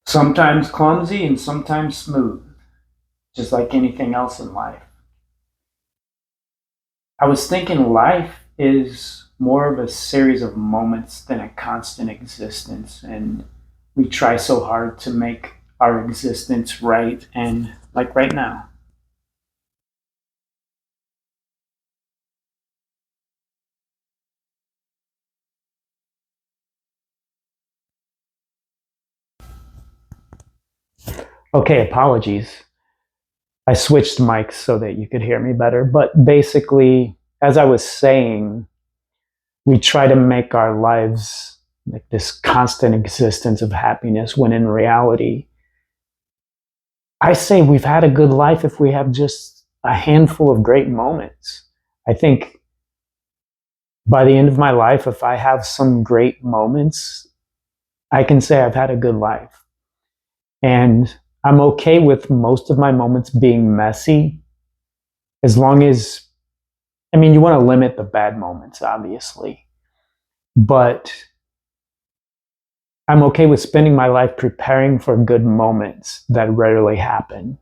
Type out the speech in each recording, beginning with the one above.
Sometimes clumsy and sometimes smooth, just like anything else in life. I was thinking life is more of a series of moments than a constant existence, and we try so hard to make our existence right, and like right now. Okay, apologies. I switched mics so that you could hear me better, but basically, as I was saying, we try to make our lives like this constant existence of happiness when in reality, I say we've had a good life if we have just a handful of great moments. I think by the end of my life, if I have some great moments, I can say I've had a good life. And I'm okay with most of my moments being messy as long as, I mean, you want to limit the bad moments, obviously, but I'm okay with spending my life preparing for good moments that rarely happen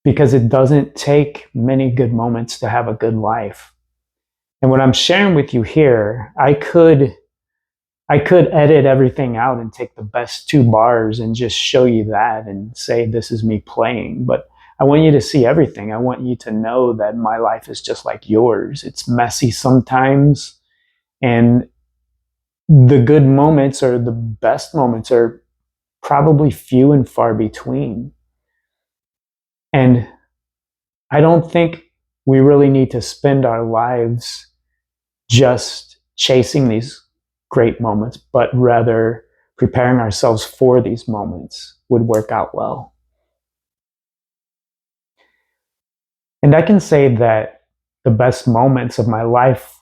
because it doesn't take many good moments to have a good life. And what I'm sharing with you here, I could edit everything out and take the best 2 bars and just show you that and say this is me playing, but I want you to see everything. I want you to know that my life is just like yours. It's messy sometimes, and the good moments or the best moments are probably few and far between. And I don't think we really need to spend our lives just chasing these great moments, but rather preparing ourselves for these moments would work out well. And I can say that the best moments of my life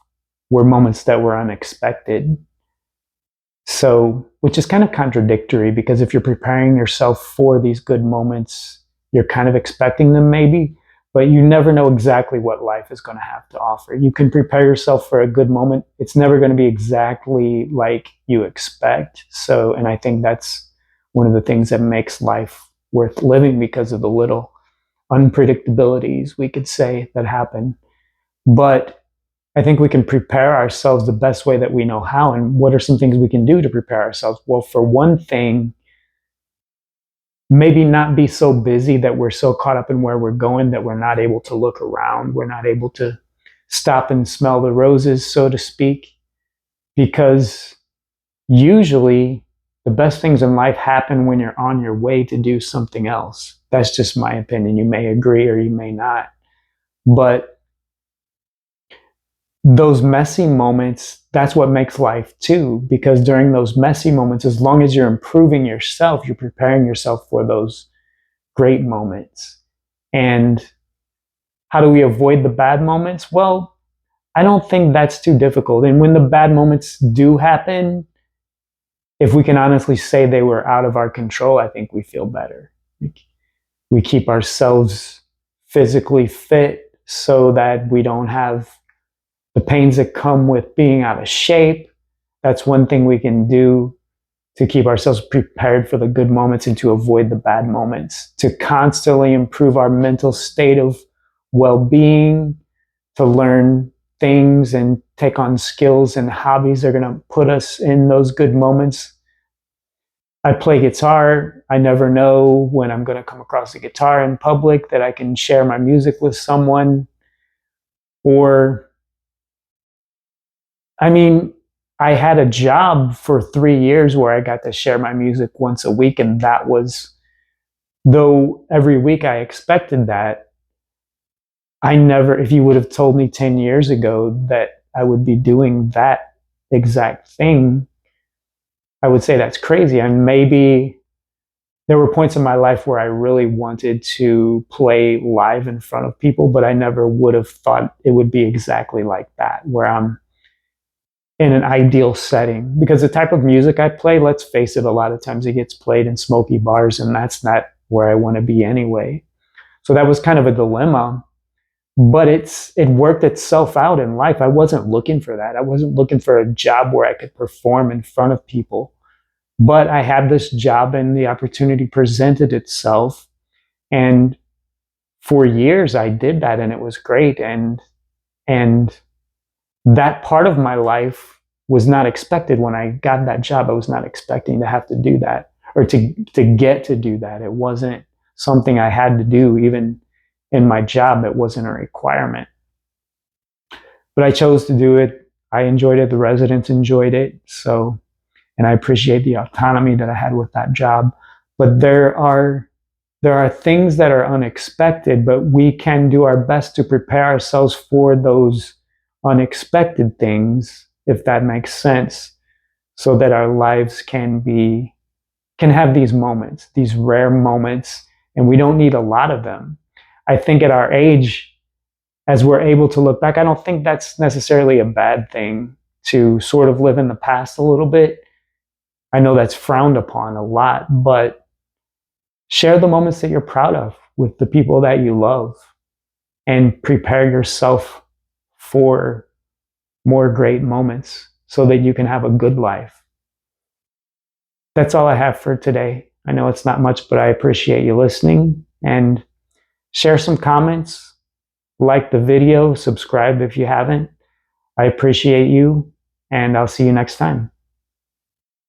were moments that were unexpected. So, which is kind of contradictory because if you're preparing yourself for these good moments, you're kind of expecting them maybe, but you never know exactly what life is going to have to offer. You can prepare yourself for a good moment. It's never going to be exactly like you expect. So, and I think that's one of the things that makes life worth living because of the little unpredictabilities we could say that happen. But I think we can prepare ourselves the best way that we know how. And what are some things we can do to prepare ourselves? Well, for one thing, maybe not be so busy that we're so caught up in where we're going that we're not able to look around. We're not able to stop and smell the roses, so to speak, because usually the best things in life happen when you're on your way to do something else. That's just my opinion. You may agree or you may not. But those messy moments, that's what makes life too, because during those messy moments, as long as you're improving yourself, you're preparing yourself for those great moments. And how do we avoid the bad moments? Well, I don't think that's too difficult. And when the bad moments do happen, if we can honestly say they were out of our control, I think we feel better. We keep ourselves physically fit so that we don't have the pains that come with being out of shape. That's one thing we can do to keep ourselves prepared for the good moments and to avoid the bad moments, to constantly improve our mental state of well-being, to learn things and take on skills and hobbies that are going to put us in those good moments. I play guitar. I never know when I'm going to come across a guitar in public that I can share my music with someone. Or, I mean, I had a job for 3 years where I got to share my music once a week, and that was, though every week I expected that, I never, if you would have told me 10 years ago that I would be doing that exact thing, I would say that's crazy. And maybe there were points in my life where I really wanted to play live in front of people, but I never would have thought it would be exactly like that, where I'm in an ideal setting, because the type of music I play, let's face it, a lot of times it gets played in smoky bars, and that's not where I want to be anyway. So that was kind of a dilemma, but it worked itself out in life. I wasn't looking for that. I wasn't looking for a job where I could perform in front of people, but I had this job and the opportunity presented itself. And for years I did that, and it was great. And that part of my life was not expected. When I got that job, I was not expecting to have to do that, or to get to do that. It wasn't something I had to do. Even in my job, it wasn't a requirement. But I chose to do it. I enjoyed it. The residents enjoyed it. So, and I appreciate the autonomy that I had with that job. But there are things that are unexpected, but we can do our best to prepare ourselves for those unexpected things, if that makes sense, so that our lives can have these moments, these rare moments, and we don't need a lot of them. I think at our age, as we're able to look back, I don't think that's necessarily a bad thing, to sort of live in the past a little bit. I know that's frowned upon a lot, but share the moments that you're proud of with the people that you love, and prepare yourself for more great moments so that you can have a good life. That's all I have for today. I know it's not much, but I appreciate you listening, and share some comments, like the video, subscribe if you haven't. I appreciate you, and I'll see you next time.